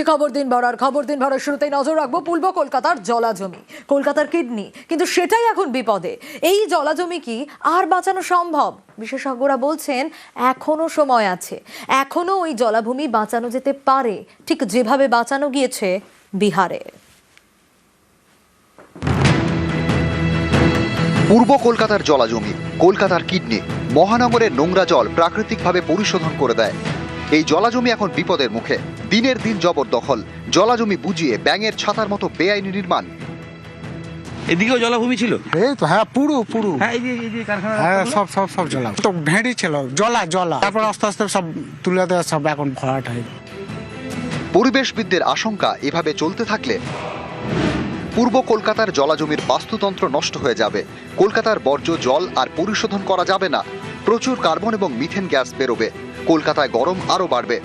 জানাচ্ছি খবর দিন ভরার শুরুতেই নজর রাখবো পূর্ব কলকাতার জলাজমি, কলকাতার কিডনি। কিন্তু সেটাই এখন বিপদে। এই জলাজমি কি আর বাঁচানো সম্ভব? বিশেষজ্ঞরা বলছেন এখনো সময় আছে, এখনো ওই জলাভূমি বাঁচানো যেতে পারে, ঠিক যেভাবে বাঁচানো গিয়েছে বিহারে। পূর্ব কলকাতার জলাজমি, কলকাতার কিডনি। মহানগরের নোংরা জল প্রাকৃতিকভাবে পরিশোধন করে দেয়। এই জলাজমি এখন বিপদের মুখে। দিনের দিন জবরদখল, জলাজমি বুঝিয়ে ব্যাঙের ছাতার মতো বেআইনি নির্মাণ। এদিকেও জলাভূমি ছিল, এই তো হ্যাঁ পুরো হ্যাঁ এই যে কারখানা, হ্যাঁ সব জলা তো ভেড়ি ছিল, জলা তারপর আস্তে আস্তে সব তুলে দেওয়া, সব এখন ভরাট হয়ে। পরিবেশবিদদের আশঙ্কা এভাবে চলতে থাকলে পূর্ব কলকাতার জলাজমির বাস্তুতন্ত্র নষ্ট হয়ে যাবে। কলকাতার বর্জ্য জল আর পরিশোধন করা যাবে না। প্রচুর কার্বন এবং মিথেন গ্যাস বেরোবে। কলকাতায় গরম আরো বাড়বে।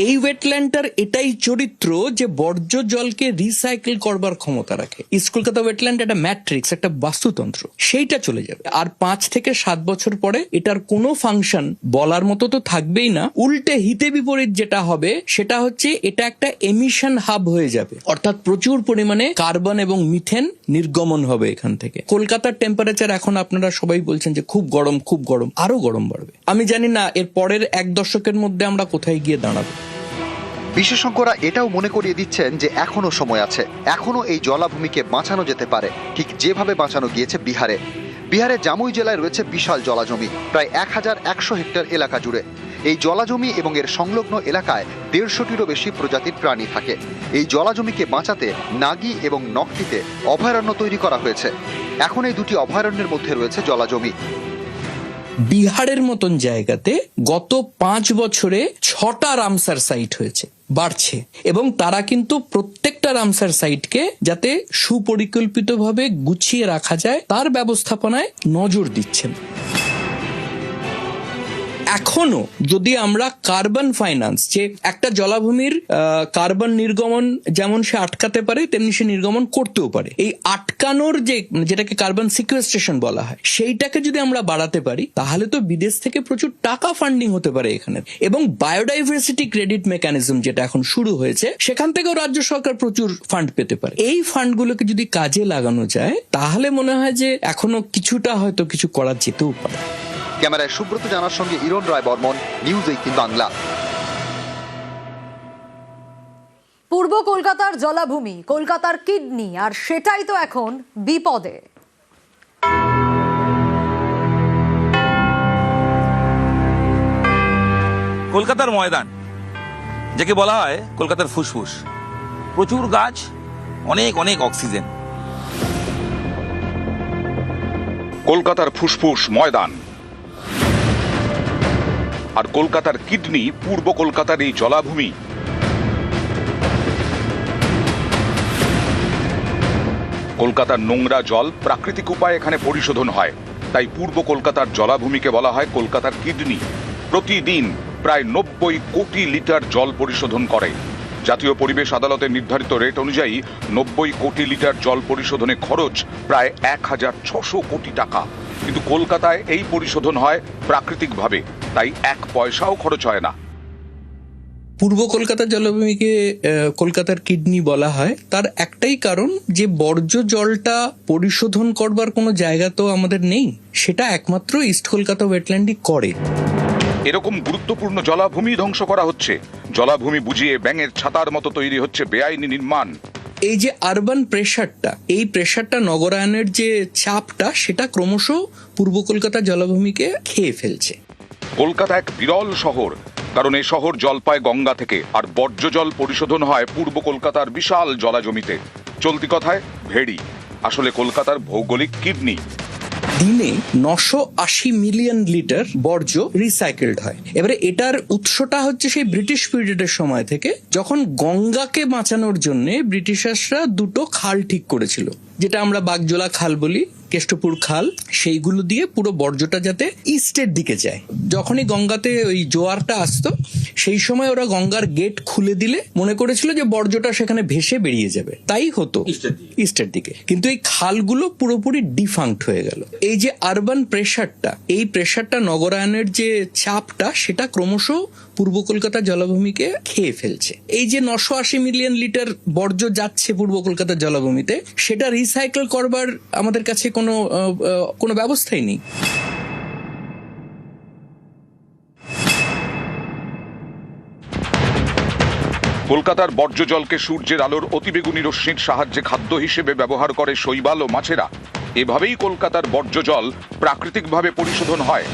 এই ওয়েটল্যান্ডটার এটাই চরিত্র যে বর্জ্য জলকে রিসাইকেল করবার ক্ষমতা রাখে। ইস্ট কলকাতা ওয়েটল্যান্ড একটা ম্যাট্রিক্স, একটা বাস্তুতন্ত্র, সেইটা চলে যাবে। আর 5 থেকে 7 বছর পরে এটার কোনো ফাংশন বলার মতো তো থাকবেই না। উল্টে হিতে বিপরীত যেটা হবে সেটা হচ্ছে এটা একটা এমিশন হাব হয়ে যাবে, অর্থাৎ প্রচুর পরিমাণে কার্বন এবং মিথেন নির্গমন হবে এখান থেকে। কলকাতার টেম্পারেচার এখন আপনারা সবাই বলছেন যে খুব গরম, আরো গরম বাড়বে। আমি জানি না এর পরের 1 দশকের মধ্যে আমরা কোথায় গিয়ে দাঁড়াবো। বিশেষজ্ঞরা এটাও মনে করিয়ে দিচ্ছেন যে এখনো সময় আছে, এখনো এই জলাভূমিকে বাঁচানো যেতে পারে, ঠিক যেভাবে বাঁচানো গিয়েছে বিহারে। বিহারের জামুই জেলায় রয়েছে বিশাল জলাজমি, প্রায় 1100 হেক্টর এলাকা জুড়ে। এই জলাজমি এবং এর সংলগ্ন এলাকায় 150টিরও বেশি প্রজাতির প্রাণী থাকে। এই জলাজমিকে বাঁচাতে নাগি এবং নকটিতে অভয়ারণ্য তৈরি করা হয়েছে। এখন এই দুটি অভয়ারণ্যের মধ্যে রয়েছে জলাজমি। বিহারের মতন জায়গাতে গত 5 বছরে 6টা রামসার সাইট হয়েছে, বাড়ছে। এবং তারা কিন্তু প্রত্যেকটা রামসার সাইটকে যাতে সুপরিকল্পিতভাবে গুছিয়ে রাখা যায় তার ব্যবস্থাপনায় নজর দিচ্ছেন। এখনো যদি আমরা কার্বন ফাইন্যান্স, যে একটা জলাভূমির কার্বন নির্গমন যেমন সে আটকাতে পারে তেমনি সে নির্গমন করতেও পারে, এই আটকানোর যেটাকে কার্বন সিকুয়েস্ট্রেশন বলা হয়, সেইটাকে যদি আমরা বাড়াতে পারি তাহলে তো বিদেশ থেকে প্রচুর টাকা ফান্ডিং হতে পারে এখানে। এবং বায়োডাইভার্সিটি ক্রেডিট মেকানিজম যেটা এখন শুরু হয়েছে, সেখান থেকেও রাজ্য সরকার প্রচুর ফান্ড পেতে পারে। এই ফান্ডগুলোকে যদি কাজে লাগানো যায় তাহলে মনে হয় যে এখনো কিছুটা হয়তো কিছু করা যেতেও পারে। ক্যামেরায় সুব্রত জানার সঙ্গে ইরণ রায় বর্মন, নিউজ 18 বাংলা। পূর্ব কলকাতার জলাভূমি, কলকাতার কিডনি, আর সেটাই তো এখন বিপদে। কলকাতার ময়দান, যাকে বলা হয় কলকাতার ফুসফুস, প্রচুর গাছ, অনেক অক্সিজেন। কলকাতার ফুসফুস ময়দান আর কলকাতার কিডনি পূর্ব কলকাতার এই জলাভূমি। কলকাতার নোংরা জল প্রাকৃতিক উপায়ে এখানে পরিশোধন হয়, তাই পূর্ব কলকাতার জলাভূমিকে বলা হয় কলকাতার কিডনি। প্রতিদিন প্রায় 90 কোটি লিটার জল পরিশোধন করে। জাতীয় পরিবেশ আদালতের নির্ধারিত রেট অনুযায়ী 90 কোটি লিটার জল পরিশোধনে খরচ প্রায় 1600 কোটি টাকা। কিন্তু কলকাতায় এই পরিশোধন হয় প্রাকৃতিকভাবে, তাই 1 পয়সাও খরচ হয় না। পূর্ব কলকাতার জলাভূমিকে কলকাতার কিডনি বলা হয় তার একটাই কারণ যে বর্জ্য জলটা পরিশোধন করবার কোনো জায়গা তো আমাদের নেই, সেটা একমাত্র ইস্ট কলকাতা ওয়েটল্যান্ডই করে। এরকম গুরুত্বপূর্ণ জলাভূমি ধ্বংস করা হচ্ছে। জলাভূমি বুঝিয়ে ব্যাঙের ছাতার মতো তৈরি হচ্ছে বেআইনি নির্মাণ। এই যে আরবান প্রেশারটা, এই প্রেশারটা, নগরায়নের যে চাপটা, সেটা ক্রমশ পূর্ব কলকাতা জলাভূমিকে খেয়ে ফেলছে। কলকাতা এক বিরল শহর, কারণ এই শহর জল পায় গঙ্গা থেকে, আর বর্জ্য জল পরিশোধন হয় পূর্ব কলকাতার বিশাল জলাজমিতে। চলতি কথায় ভেড়ি, আসলে কলকাতার ভৌগোলিক কিডনি। দিনে 980 মিলিয়ন লিটার বর্জ্য রিসাইকেলড হয়। এবারে এটার উৎসটা হচ্ছে সেই ব্রিটিশ পিরিয়ডের সময় থেকে, যখন গঙ্গাকে বাঁচানোর জন্য ব্রিটিশার্সরা 2টো খাল ঠিক করেছিল, যেটা আমরা বাগজোলা খাল বলি, কেষ্টপুর খাল। সেইগুলো দিয়ে পুরো বর্জ্যটা যাতে ইস্টের দিকে যায়। যখনই গঙ্গাতে ওই জোয়ারটা আসতো, সেই সময় ওরা গঙ্গার গেট খুলে দিলে মনে করেছিল যে বর্জ্যটা সেখানে ভেসে বেরিয়ে যাবে, তাই হতো ইস্টের দিকে। কিন্তু এই খালগুলো পুরোপুরি ডিফাঙ্ক্ট হয়ে গেল। এই যে আরবান প্রেশারটা, এই প্রেশারটা, নগরায়নের যে চাপটা, সেটা ক্রমশ পূর্ব কলকাতা জলাভূমিকে খেয়ে ফেলছে। এই যে 980 মিলিয়ন লিটার বর্জ্য যাচ্ছে পূর্ব কলকাতার জলাভূমিতে, সেটা রিসাইকেল করবার আমাদের কাছে কোনো ব্যবস্থাই নেই। কলকাতার বর্জ্য জলকে সূর্যের আলোর অতিবেগুনি রশ্মির সাহায্যে খাদ্য হিসেবে ব্যবহার করে শৈবাল ও মাছেরা। এভাবেই কলকাতার বর্জ্য জল প্রাকৃতিকভাবে পরিশোধন হয়।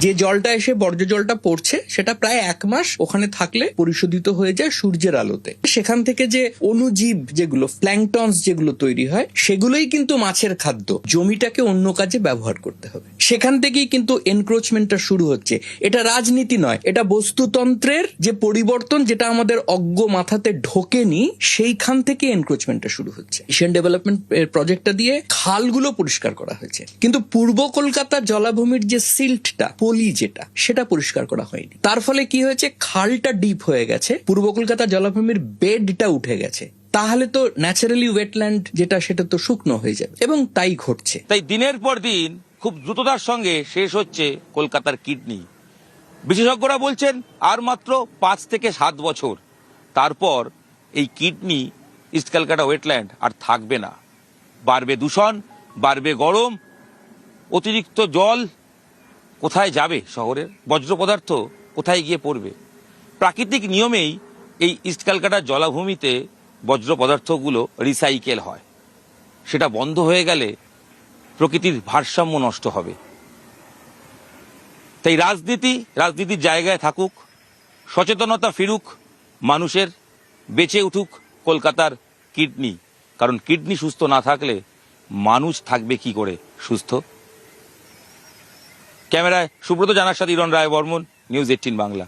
যে জলটা এসে বর্জ্য জলটা পড়ছে সেটা প্রায় 1 মাস ওখানে থাকলে পরিশোধিত হয়ে যায় সূর্যের আলোতে। সেখান থেকে যে অণুজীব যেগুলো, প্ল্যাঙ্কটনস যেগুলো তৈরি হয়, সেগুলোই কিন্তু মাছের খাদ্য। জমিটাকে অন্য কাজে ব্যবহার করতে হবে। সেখান থেকেই কিন্তু এনক্রোচমেন্টটা শুরু হচ্ছে। এটা রাজনীতি নয়, এটা বস্তুতন্ত্রের যে পরিবর্তন, যেটা আমাদের অজ্ঞ মাথাতে ঢোকেনি, সেইখান থেকে এনক্রোচমেন্টটা শুরু হচ্ছে। এশিয়ান ডেভেলপমেন্ট প্রজেক্টটা দিয়ে খালগুলো পরিষ্কার করা হয়েছে, কিন্তু পূর্ব কলকাতার জলাভূমির যে সিল্টটা, পলি যেটা, সেটা পরিষ্কার করা হয়নি। তার ফলে কি হয়েছে, খালটা ডিপ হয়ে গেছে, পূর্ব কলকাতা জলাভূমির বেডটা উঠে গেছে। তাহলে তো ন্যাচারালি ওয়েটল্যান্ড যেটা, সেটা তো শুকনো হয়ে যাবে, এবং তাই ঘটছে। তাই দিনের পর দিন খুব দ্রুততার সঙ্গে শেষ হচ্ছে কলকাতার কিডনি। বিশেষজ্ঞরা বলছেন আর মাত্র 5 থেকে 7 বছর, তারপর এই কিডনি ইস্ট ক্যালকাটা ওয়েটল্যান্ড আর থাকবে না। বাড়বে দূষণ, বাড়বে গরম, অতিরিক্ত জল কোথায় যাবে? শহরের বজ্র পদার্থ কোথায় গিয়ে পড়বে? প্রাকৃতিক নিয়মেই এই ইস্ট ক্যালকাটার জলাভূমিতে বজ্র পদার্থগুলো রিসাইকেল হয়। সেটা বন্ধ হয়ে গেলে প্রকৃতির ভারসাম্য নষ্ট হবে। তাই রাজনীতির জায়গায় থাকুক, সচেতনতা ফিরুক মানুষের, বেঁচে উঠুক কলকাতার কিডনি। কারণ কিডনি সুস্থ না থাকলে মানুষ থাকবে কি করে সুস্থ? ক্যামেরায় সুব্রত জানার সাথে ইরণ রায় বর্মন, নিউজ 18 বাংলা।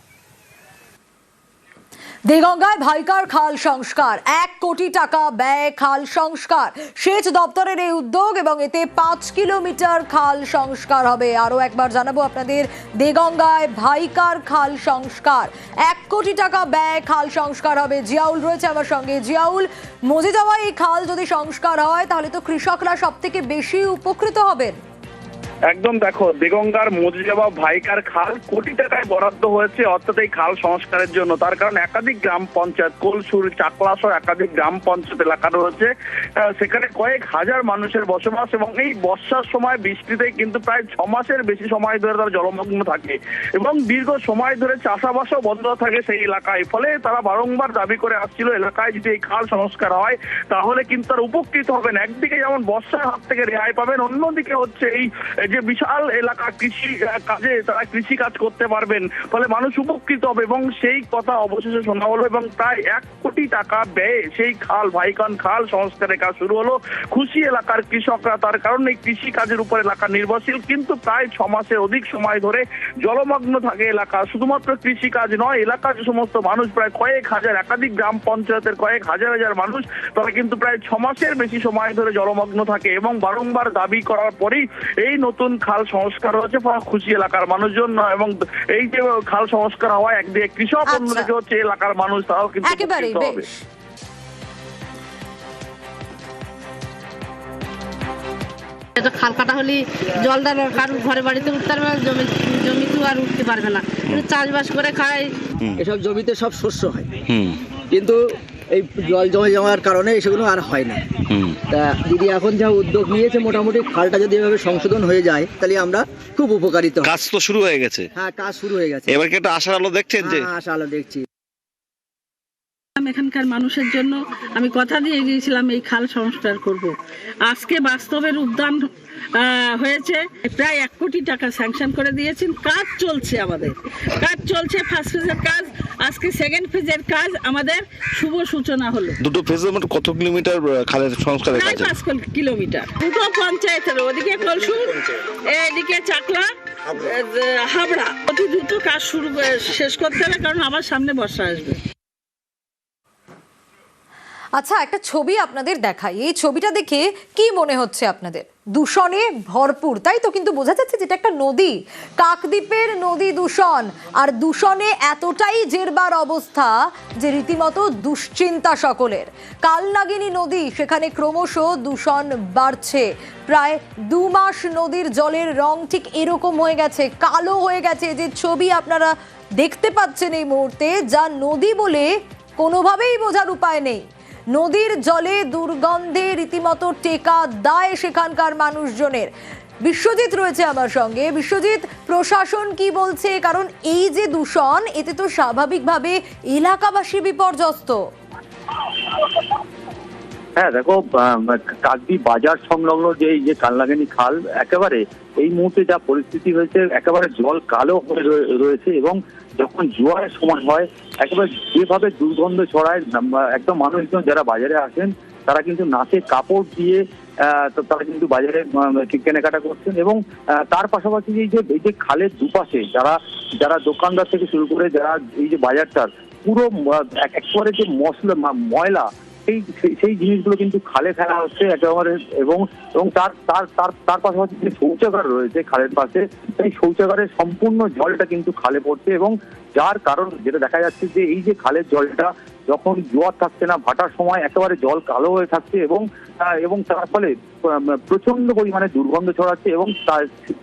দেগঙ্গায় ভাইকার খাল সংস্কার, 1 কোটি টাকা ব্যয় খাল সংস্কার। সেচ দপ্তরের এই উদ্যোগ, এবং এতে 5 কিলোমিটার খাল সংস্কার হবে। আরো একবার জানাবো আপনাদের, দেগঙ্গায় ভাইকার খাল সংস্কার, 1 কোটি টাকা ব্যয় খাল সংস্কার হবে। জিয়াউল রয়েছে আমার সঙ্গে। জিয়াউল, মজে যাওয়া এই খাল যদি সংস্কার হয় তাহলে তো কৃষকরা সব থেকে বেশি উপকৃত হবেন। একদম, দেখো, দেগঙ্গার মজে যাওয়া ভাইকার খাল কোটি টাকায় বরাদ্দ হয়েছে, অর্থাৎ এই খাল সংস্কারের জন্য। তার কারণ একাধিক গ্রাম পঞ্চায়েত, কোলসুর, চাকলা সহ একাধিক গ্রাম পঞ্চায়েত এলাকা রয়েছে, সেখানে কয়েক হাজার মানুষের বসবাস, এবং এই বর্ষার সময় বৃষ্টিতে কিন্তু প্রায় 6 মাসের বেশি সময় ধরে তারা জলমগ্ন থাকে, এবং দীর্ঘ সময় ধরে চাষাবাসও বন্ধ থাকে সেই এলাকায়। ফলে তারা বারংবার দাবি করে আসছিল, এলাকায় যদি এই খাল সংস্কার হয় তাহলে কিন্তু তারা উপকৃত হবেন। একদিকে যেমন বর্ষার হাত থেকে রেহাই পাবেন, অন্যদিকে হচ্ছে এই যে বিশাল এলাকা কৃষি কাজে তারা কৃষি কাজ করতে পারবেন, ফলে মানুষ উপকৃত হবে, এবং সেই কথা অবশেষে শোনা হলো। এবং প্রায় 1 কোটি টাকা ব্যয়ে সেই খাল, ভাইকান খাল সংস্কারের কাজ শুরু হলো। খুশি এলাকার কৃষকরা, তার কারণ এই কৃষি কাজের উপর এলাকা নির্ভরশীল, কিন্তু প্রায় 6 মাসের অধিক সময় ধরে জলমগ্ন থাকে এলাকা। শুধুমাত্র কৃষি কাজ নয়, এলাকার যে সমস্ত মানুষ, প্রায় কয়েক হাজার, একাধিক গ্রাম পঞ্চায়েতের কয়েক হাজার হাজার মানুষ, তারা কিন্তু প্রায় 6 মাসের বেশি সময় ধরে জলমগ্ন থাকে, এবং বারংবার দাবি করার পরেই এই নতুন খাল সংস্কার হচ্ছে। খুশি এলাকার মানুষজন, এবং এই যে খাল সংস্কার হওয়া, একদিকে কৃষক, অন্যদিকে হচ্ছে এলাকার মানুষ, তারাও কিন্তু একেবারেই হবে। বেশ। এটা খাল কাটা হলে জলটা কারোর ঘরে বাড়িতে উঠতে পারবে না, জমিতেও আর উঠতে পারবে না। চাষবাস করে খায়, এসব জমিতে সব শস্য হয়, কিন্তু এই জল জমার কারণে সেগুলো আর হয় না। তা দিদি এখন যা উদ্যোগ নিয়েছে, মোটামুটি খালটা যদি এভাবে সংশোধন হয়ে যায় তাহলে আমরা খুব উপকারিত হব। কাজ তো শুরু হয়ে গেছে। হ্যাঁ, কাজ শুরু হয়ে গেছে। এবার কি একটা আশার আলো দেখছেন? যে আশা আলো দেখছি। এখানকার মানুষের জন্য আমি কথা দিয়ে গিয়েছিলাম এই খাল সংস্কার করব। আজকে বাস্তবের উদ্যান হয়েছে, প্রায় 1 কোটি টাকা স্যাংশন করে দিয়েছেন। কাজ চলছে, আমাদের কাজ চলছে। ফার্স্ট ফেজের কাজ, আজকে সেকেন্ড ফেজের কাজ আমাদের শুভ সূচনা হলো। দুটো ফেজের মধ্যে কত কিলোমিটার খালের সংস্কারের কাজ? 5 কিলোমিটার। দুটো পঞ্চায়েতের, ওদিকে কলসুর, এদিকে চাকলা, হাবড়া। অতি দ্রুত কাজ শেষ করতে হবে, কারণ আমার সামনে বর্ষা আসবে। আচ্ছা, একটা ছবি আপনাদের দেখাই। এই ছবিটা দেখে কি মনে হচ্ছে আপনাদের? দূষণে ভরপুর, তাই তো? কিন্তু বোঝা যাচ্ছে যেটা একটা নদী, কাকদ্বীপের নদী দূষণ, আর দূষণে এতটাই জেরবার অবস্থা যে রীতিমতো দুশ্চিন্তা সকলের। কালনাগিনী নদী, সেখানে ক্রমশ দূষণ বাড়ছে। প্রায় 2 মাস নদীর জলের রং ঠিক এরকম হয়ে গেছে, কালো হয়ে গেছে। যে ছবি আপনারা দেখতে পাচ্ছেন এই মুহূর্তে, যা নদী বলে কোনোভাবেই বোঝার উপায় নেই। নদীর জলে দুর্গন্ধে রীতিমতো টেকা দায় সেখানকার মানুষজনের। বিশ্বজিৎ রয়েছে আমার সঙ্গে। বিশ্বজিৎ, প্রশাসন কি বলছে? কারণ এই যে দূষণ, এতে তো স্বাভাবিকভাবে এলাকাবাসী বিপর্যস্ত। হ্যাঁ দেখো, কাকদ্বীপ বাজার সংলগ্ন যে কালনাগানি খাল, একেবারে এই মুহূর্তে যা পরিস্থিতি হয়েছে, একেবারে জল কালো হয়ে রয়েছে এবং যখন জোয়ারের সময় হয় একেবারে যেভাবে দুর্গন্ধ ছড়ায়, একদম মানুষজন যারা বাজারে আসেন তারা কিন্তু নাকে কাপড় দিয়ে তারা কিন্তু বাজারে কেনাকাটা করছেন। এবং তার পাশাপাশি এই যে খালের দুপাশে যারা দোকানদার থেকে শুরু করে যারা এই যে বাজারটার পুরো একেবারে যে ময়লা, সেই জিনিসগুলো কিন্তু খালে ফেলা হচ্ছে একেবারে। এবং তার পাশাপাশি যে শৌচাগার রয়েছে খালের পাশে, সেই শৌচাগারের সম্পূর্ণ জলটা কিন্তু খালে পড়ছে। এবং যার কারণ যেটা দেখা যাচ্ছে যে এই যে খালের জলটা যখন জোয়ার থাকছে না, ভাটার সময় একেবারে জল কালো হয়ে থাকছে এবং তার ফলে প্রচন্ড পরিমাণে দুর্গন্ধ ছড়াচ্ছে। এবং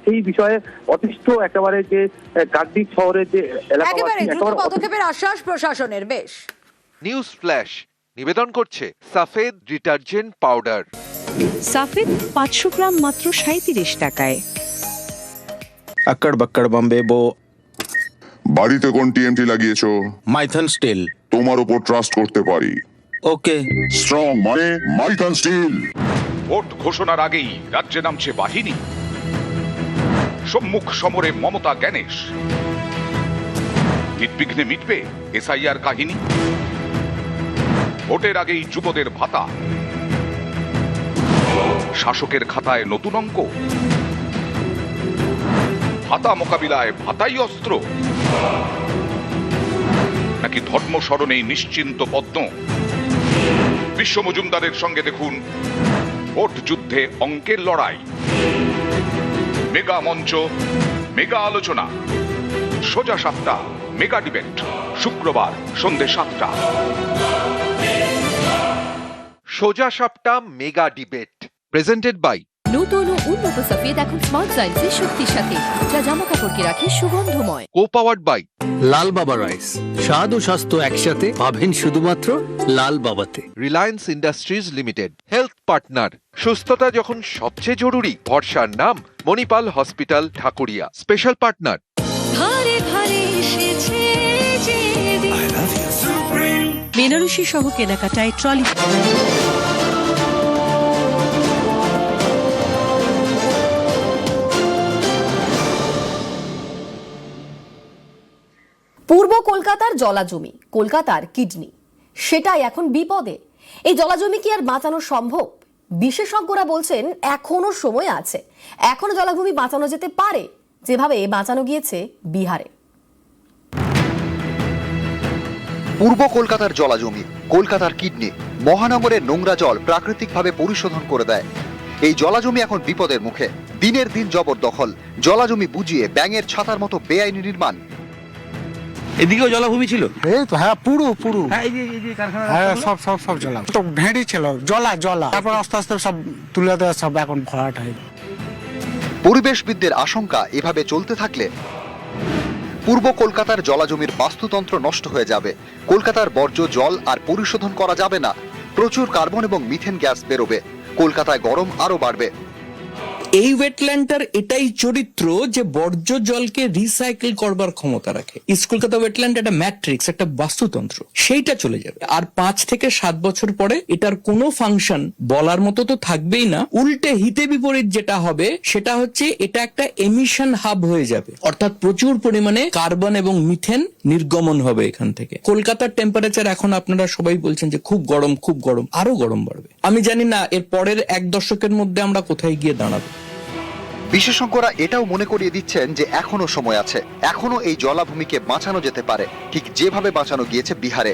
সেই বিষয়ে অতিষ্ঠ একেবারে যে কাকদ্বীপ শহরের যে একেবারে দ্রুত এলাকাবাসী পদক্ষেপের আশ্বাস প্রশাসনের। বেশ। নিউজ ফ্ল্যাশ নিবেদন করছে সাফেদ ডিটারজেন্ট পাউডার। সাফেদ 500 গ্রাম মাত্র 37 টাকায়। अक्कड़ बक्कड़ बम्बे बो। বাড়িতে কোন টিএমটি লাগিয়েছো? মাইথন স্টিল। তোমার উপর ট্রাস্ট করতে পারি। ওকে। স্ট্রং মানে মাইথন স্টিল। ভোট ঘোষণার আগেই রাজ্যে নামছে বাহিনী, সম্মুখ সমরে মমতা জ্ঞানেশ। নির্বিঘ্নে মিটবে এসআইআর কাহিনী, ভোটের আগেই যুবদের ভাতা, শাসকের খাতায় নতুন অঙ্ক, ভাতা মোকাবিলায় ভাতাই অস্ত্র, নাকি ধর্ম স্মরণেই নিশ্চিন্ত পদ্ম। বিশ্ব মজুমদারের সঙ্গে দেখুন ভোট যুদ্ধে অঙ্কের লড়াই। মেগা মঞ্চ, মেগা আলোচনা, সোজা সাপটা মেগা ডিবেট, শুক্রবার সন্ধ্যে 7টা। সোজা সাপটা মেগা ডিবেট প্রেজেন্টেড বাই নতুন ও উন্নত সাফেদ এখন স্মার্ট সাইন্সের শক্তির সাথে, যা জামা কাপড়কে রাখে সুগন্ধময়। কো পাওয়ার্ড বাই লাল বাবা রাইস। স্বাদ ও স্বাস্থ্য একসাথে পাবেন শুধুমাত্র লাল বাবাতে। Reliance industries limited health partner. সুস্থতা যখন সবচেয়ে জরুরি, ভরসার নাম Manipal hospital Dhakuria. Special partner ঘরে ঘরে এসেছে যে বেনারসি সহ কেনাকাটায় ট্রলি। পূর্ব কলকাতার জলাজমি, কলকাতার কিডনি, সেটাই এখন বিপদে। এই জলাজমি কি আর বাঁচানো সম্ভব? বিশেষজ্ঞরা বলছেন এখনো সময় আছে, এখনো জলাভূমি বাঁচানো যেতে পারে, যেভাবে বাঁচানো গিয়েছে বিহারে। পূর্ব কলকাতার জলাজমি, কলকাতার কিডনি, মহানগরের নোংরা জল প্রাকৃতিকভাবে পরিশোধন করে দেয়। এই জলাজমি এখন বিপদের মুখে। দিনের দিন জবরদখল, জলাজমি বুঝিয়ে ব্যাঙের ছাতার মতো বেআইনি নির্মাণ। এদিকেও জলাভূমি ছিল। এই তো হ্যাঁ, পুরো হ্যাঁ, এই যে কারখানা, হ্যাঁ, সব জলা তো ভেড়ি ছিল, জলা। তারপর আস্তে আস্তে সব তুলে দেওয়া, সব এখন ভরাট হয়ে। পরিবেশবিদদের আশঙ্কা, এভাবে চলতে থাকলে পূর্ব কলকাতার জলাজমির বাস্তুতন্ত্র নষ্ট হয়ে যাবে। কলকাতার বর্জ্য জল আর পরিশোধন করা যাবে না, প্রচুর কার্বন এবং মিথেন গ্যাস বেরোবে। কলকাতায় গরম আরো বাড়বে। এই ওয়েটল্যান্ডটার এটাই চরিত্র যে বর্জ্য জলকে রিসাইকেল করবার ক্ষমতা রাখে। ইস্ট কলকাতা ওয়েটল্যান্ড একটা ম্যাট্রিক্স, একটা বাস্তুতন্ত্র, সেইটা চলে যাবে। আর 5 থেকে 7 বছর পরে এটার কোনো ফাংশন বলার মতো তো থাকবেই না। উল্টে হিতে বিপরীত যেটা হবে সেটা হচ্ছে এটা একটা এমিশন হাব হয়ে যাবে, অর্থাৎ প্রচুর পরিমাণে কার্বন এবং মিথেন নির্গমন হবে এখান থেকে। কলকাতার টেম্পারেচার এখন আপনারা সবাই বলছেন যে খুব গরম, আরো গরম বাড়বে। আমি জানি না এর পরের 1 দশকের মধ্যে আমরা কোথায় গিয়ে দাঁড়াবো। বিশেষজ্ঞরা এটাও মনে করিয়ে দিচ্ছেন যে এখনো সময় আছে, এখনো এই জলাভূমিকে বাঁচানো যেতে পারে, ঠিক যেভাবে বাঁচানো গিয়েছে বিহারে।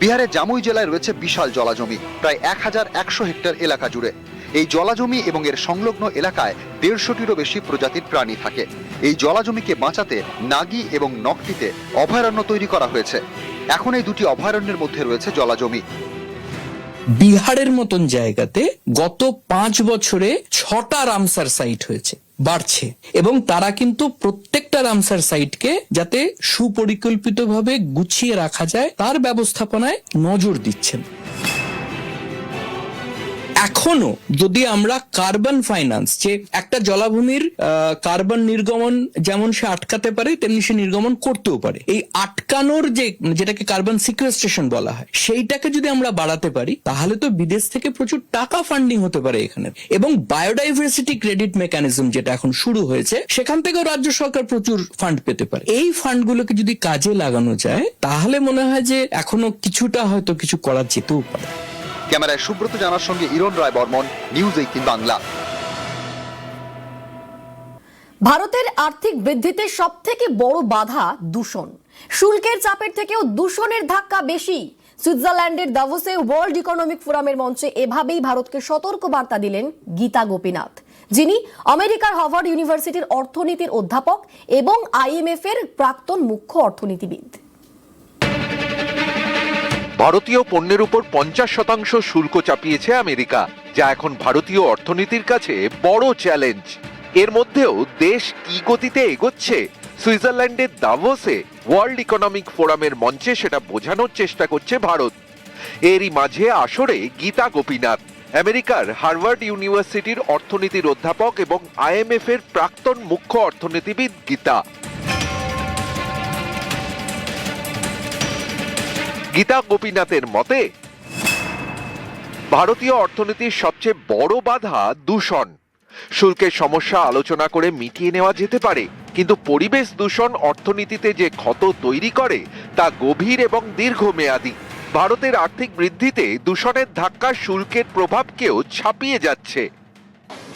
বিহারের জামুই জেলায় রয়েছে বিশাল জলাজমি, প্রায় 1100 হেক্টর এলাকা জুড়ে। এই জলাজমি এবং এর সংলগ্ন এলাকায় 150টিরও বেশি প্রজাতির প্রাণী থাকে। এই জলাজমিকে বাঁচাতে নাগি এবং নকটিতে অভয়ারণ্য তৈরি করা হয়েছে। এখন এই দুটি অভয়ারণ্যের মধ্যে রয়েছে জলাজমি। বিহারের মতন জায়গাতে গত 5 বছরে 6টা রামসার সাইট হয়েছে। বাড়ছে এবং তারা কিন্তু প্রত্যেকটা রামসার সাইটকে যাতে সুপরিকল্পিতভাবে গুছিয়ে রাখা যায় তার ব্যবস্থাপনায় নজর দিচ্ছেন। এখনো যদি আমরা কার্বন ফাইন্যান্স, যে একটা জলাভূমির কার্বন নির্গমন যেমন সে আটকাতে পারে তেমনি সে নির্গমন করতেও পারে, এই আটকানোর যেটাকে কার্বন সিকুয়েস্ট্রেশন বলা হয় সেইটাকে যদি আমরা বাড়াতে পারি তাহলে তো বিদেশ থেকে প্রচুর টাকা ফান্ডিং হতে পারে এখানে। এবং বায়োডাইভার্সিটি ক্রেডিট মেকানিজম যেটা এখন শুরু হয়েছে সেখান থেকেও রাজ্য সরকার প্রচুর ফান্ড পেতে পারে। এই ফান্ডগুলোকে যদি কাজে লাগানো যায় তাহলে মনে হয় যে এখনো কিছুটা হয়তো কিছু করা যেতেও পারে। ক্যামেরায় সুব্রত জানার সঙ্গে ইরণ রায় বর্মন, নিউজ 18 বাংলা। ভারতের আর্থিক বৃদ্ধিতে সবথেকে বড় বাধা দূষণ। শুল্কের চাপের থেকেও দূষণের ধাক্কা বেশি। সুইজারল্যান্ডের দাভোসে ওয়ার্ল্ড ইকোনমিক ফোরামের মঞ্চে এভাবেই ভারতকে সতর্ক বার্তা দিলেন গীতা গোপীনাথ, যিনি আমেরিকার হার্ভার্ড ইউনিভার্সিটির অর্থনীতির অধ্যাপক এবং IMF এর প্রাক্তন মুখ্য অর্থনীতিবিদ। ভারতীয় পণ্যের উপর 50% শুল্ক চাপিয়েছে আমেরিকা, যা এখন ভারতীয় অর্থনীতির কাছে বড় চ্যালেঞ্জ। এর মধ্যেও দেশ কি গতিতে এগোচ্ছে সুইজারল্যান্ডের দাভোসে ওয়ার্ল্ড ইকোনমিক ফোরামের মঞ্চে সেটা বোঝানোর চেষ্টা করছে ভারত। এরই মাঝে আসরে গীতা গোপীনাথ, আমেরিকার হার্ভার্ড ইউনিভার্সিটির অর্থনীতির অধ্যাপক এবং IMF এর প্রাক্তন মুখ্য অর্থনীতিবিদ গীতা। গীতা গোপীনাথের মতে ভারতীয় অর্থনীতির সবচেয়ে বড় বাধা দূষণ। শুল্কের সমস্যা আলোচনা করে মিটিয়ে নেওয়া যেতে পারে, কিন্তু পরিবেশ দূষণ অর্থনীতিতে যে ক্ষত তৈরি করে তা গভীর এবং দীর্ঘমেয়াদী। ভারতের আর্থিক বৃদ্ধিতে দূষণের ধাক্কা শুল্কের প্রভাবকেও ছাপিয়ে যাচ্ছে।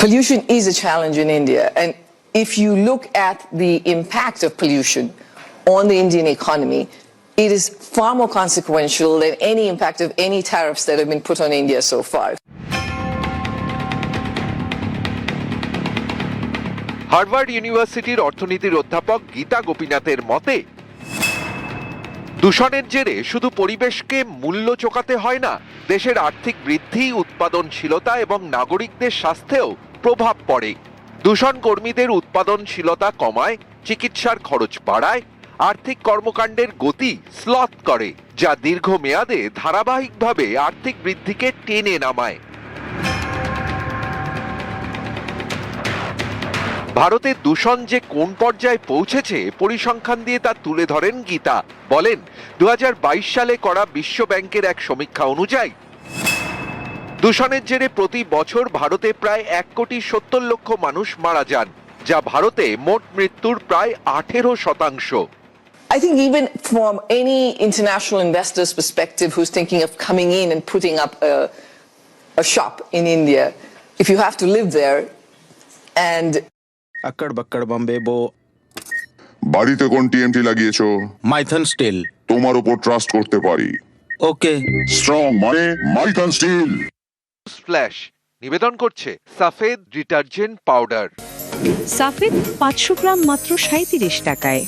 Pollution is a challenge in India, and if you look at the impact of pollution on the Indian economy, it is far more consequential than any impact of any tariffs that have been put on India so far. Harvard ইউনিভার্সিটির অর্থনীতির অধ্যাপক গীতা গোপীনাথের মতে দূষণের জেরে শুধু পরিবেশকে মূল্য চোকাতে হয় না, দেশের আর্থিক বৃদ্ধি, উৎপাদনশীলতা এবং নাগরিকদের স্বাস্থ্যেও প্রভাব পড়ে। দূষণ কর্মীদের উৎপাদনশীলতা কমায়, চিকিৎসার খরচ বাড়ায়, আর্থিক কর্মকাণ্ডের গতি স্লথ করে, যা দীর্ঘমেয়াদে ধারাবাহিকভাবে আর্থিক বৃদ্ধিকে টেনে নামায়। ভারতের দূষণ যে কোন পর্যায়ে পৌঁছেছে পরিসংখ্যান দিয়ে তা তুলে ধরেন গীতা। বলেন, 2022 সালে করা বিশ্ব ব্যাংকের এক সমীক্ষা অনুযায়ী দূষণের জেরে প্রতি বছর ভারতে প্রায় 1,70,00,000 মানুষ মারা যান, যা ভারতে মোট মৃত্যুর প্রায় 18%। I think even from any international investor's perspective who's thinking of coming in and putting up a shop in India, if you have to live there and अक्कड़ बक्कड़ Bombay बो বাড়িতে কোন TMT লাগিয়েছো? মাইথন স্টিল। তোমার উপর ট্রাস্ট করতে পারি। ওকে। স্ট্রং মানে Maithon still. Splash নিবেদন করছে সাফেদ ডিটারজেন্ট পাউডার। সাফেদ 500 গ্রাম মাত্র 37 টাকায়।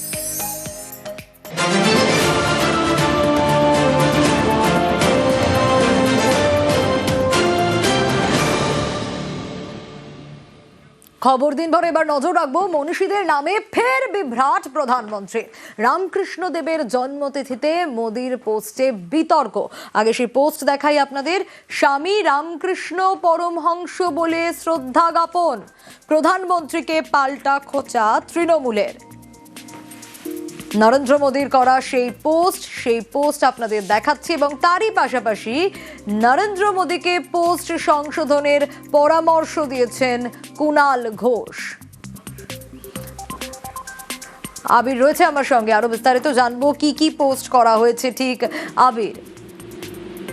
খবর দিনভর এবার নজর রাখবো মনীষীদের নামে ফের বিভ্রাট প্রধানমন্ত্রী। রামকৃষ্ণ দেবের জন্মতিথিতে মোদির পোস্টে বিতর্ক। আগে সেই পোস্ট দেখাই আপনাদের। স্বামী রামকৃষ্ণ পরমহংস বলে শ্রদ্ধা জ্ঞাপন, প্রধানমন্ত্রীকে পাল্টা খোঁচা তৃণমূলের। নরেন্দ্র মোদীর করা সেই পোস্ট আপনাদের দেখাচ্ছি এবং তারই পাশাপাশি নরেন্দ্র মোদীকে পোস্ট সংশোধনের পরামর্শ দিয়েছেন কুণাল ঘোষ। আবির রয়েছে আমার সঙ্গে, আরো বিস্তারিত জানবো কি কি পোস্ট করা হয়েছে। ঠিক আবির,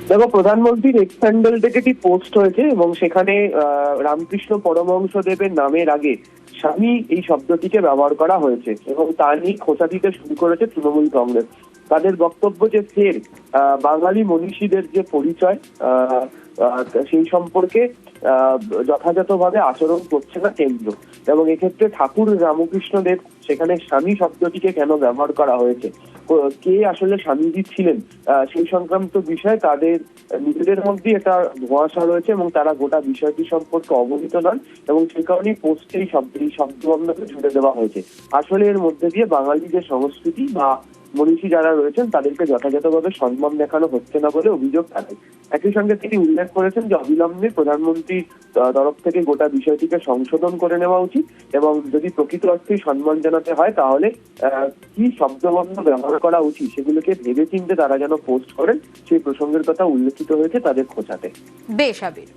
দেখো, প্রধানমন্ত্রীর এক্স হ্যান্ডেল থেকে একটি পোস্ট হয়েছে এবং সেখানে রামকৃষ্ণ পরমহংস দেবের নামের আগে স্বামী এই শব্দটিকে ব্যবহার করা হয়েছে এবং তা নিয়ে খোঁচা দিতে শুরু করেছে তৃণমূল কংগ্রেস। তাদের বক্তব্য যে ফের বাঙালি মনীষীদের যে পরিচয় সেই সম্পর্কে যথাযথভাবে আচরণ করছে না কেন্দ্র, এবং এক্ষেত্রে ঠাকুর রামকৃষ্ণদেব সেখানে স্বামী শব্দটিকে কেন ব্যবহার করা হয়েছে, কে আসলে স্বামীজি ছিলেন, সেই সংক্রান্ত বিষয়ে তাদের নিজেদের মধ্যে একটা ধোঁয়াশা রয়েছে এবং তারা গোটা বিষয়টি সম্পর্কে অবহিত নন, এবং সে কারণেই পোস্টে এই শব্দবন্ধকে জুড়ে দেওয়া হয়েছে। আসলে এর মধ্যে দিয়ে বাঙালি যে সংস্কৃতি বা মনীষী যারা রয়েছেন তাদেরকে যথাযথভাবে সম্মান দেখানো হচ্ছে না বলে অভিযোগ তাদের। একই সঙ্গে তিনি উল্লেখ করেছেন যে অবিলম্বে প্রধানমন্ত্রীর তরফ থেকে গোটা বিষয়টিকে সংশোধন করে নেওয়া উচিত, এবং যদি প্রকৃত অর্থেই সম্মান জানাতে হয় তাহলে কি শব্দবন্ধ ব্যবহার করা উচিত সেগুলোকে ভেবে চিন্তে তারা যেন পোস্ট করেন, সেই প্রসঙ্গের কথা উল্লেখিত হয়েছে তাদের খোঁচাতে। বেশ আবির।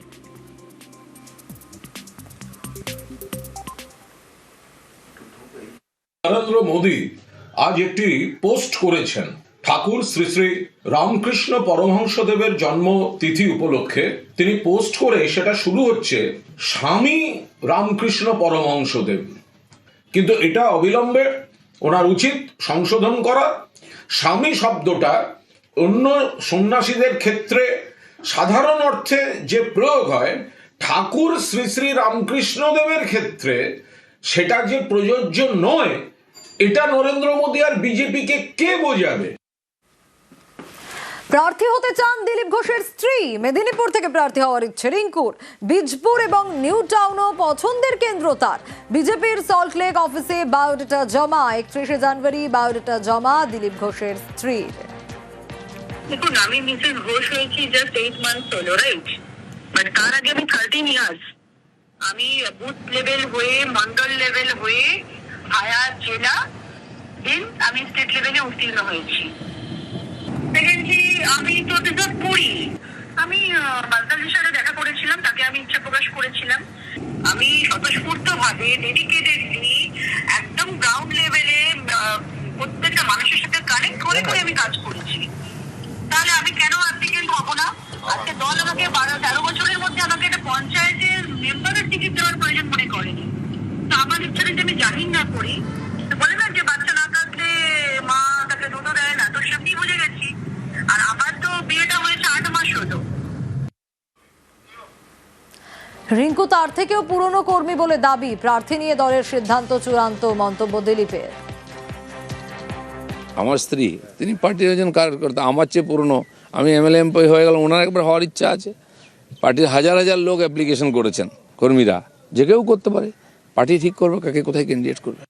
নরেন্দ্র মোদী আজ একটি পোস্ট করেছেন ঠাকুর শ্রী শ্রী রামকৃষ্ণ পরমহংসদেবের জন্ম তিথি উপলক্ষে। তিনি পোস্ট করে সেটা শুরু হচ্ছে স্বামী রামকৃষ্ণ পরমহংসদেব, কিন্তু এটা অবিলম্বে ওনার উচিত সংশোধন করা। স্বামী শব্দটা অন্য সন্ন্যাসীদের ক্ষেত্রে সাধারণ অর্থে যে প্রয়োগ হয়, ঠাকুর শ্রী শ্রী রামকৃষ্ণদেবের ক্ষেত্রে সেটা যে প্রযোজ্য নয়, এটা নরেন্দ্র মোদী আর বিজেপিকে কে বোঝাবে? প্রার্থী হতে চান দিলীপ ঘোষের স্ত্রী। মেদিনীপুর থেকে প্রার্থী হওয়ার ইচ্ছে রিঙ্কুর। বীজপুর এবং নিউ টাউনও পছন্দের কেন্দ্র তার। বিজেপির সল্টলেক অফিসে বায়োডাটা জমা। 31শে জানুয়ারি বায়োডাটা জমা দিলীপ ঘোষের স্ত্রীর। দেখুন, আমি মিসেস ঘোষ হয়েছি জাস্ট 8 মান্থস হলো, রাইট? বাট তার আগে আমি 13 ইয়ার্স আমি বুথ লেভেল হয়ে, মন্ডল লেভেল হয়ে, ভায়া জেলা, দেন আমি স্টেট লেভেলে উত্তীর্ণ হয়েছি। সেকেন্ডলি আমি তো ডিজার্ভ করি। আমি বালতালজির সাথে দেখা করেছিলাম, তাকে আমি ইচ্ছা প্রকাশ করেছিলাম। আমি স্বতঃস্ফূর্ত ভাবে ডেডিকেটেডলি একদম গ্রাউন্ড লেভেলে প্রত্যেকটা মানুষের সাথে কানেক্ট করে করে আমি কাজ করেছি। তাহলে আমি কেন অ্যাপ্লিকেন্ট হবো না? আজকে দল আমাকে 12-13 বছরের মধ্যে আমাকে একটা পঞ্চায়েতের মেম্বারের টিকিট দেওয়ার প্রয়োজন মনে করেনি। তো আমার ইচ্ছা যদি আমি জাহির না করি, বলে না যে বাচ্চা না কাঁদলে মা তাকে দুধ দেয় না, তো সেমনি বুঝে গেছি। আর আমার তো বিয়েটা হয়েছে 8 মাস হলো। রিঙ্কু তার থেকেও পুরনো কর্মী বলে দাবি। প্রার্থী নিয়ে দলের সিদ্ধান্ত চূড়ান্ত, মন্তব্য দিলীপের। আমার স্ত্রী, তিনি পার্টির একজন কার্যকর্তা, আমার চেয়ে পুরনো। আমি এমএলএ এমপি হয়ে গেলাম, ওনার একবার হওয়ার ইচ্ছা আছে। পার্টির হাজার হাজার লোক অ্যাপ্লিকেশন করেছেন, কর্মীরা, যে কেউ করতে পারে। পার্টি ঠিক করবে কাকে কোথায় ক্যান্ডিডেট করবে।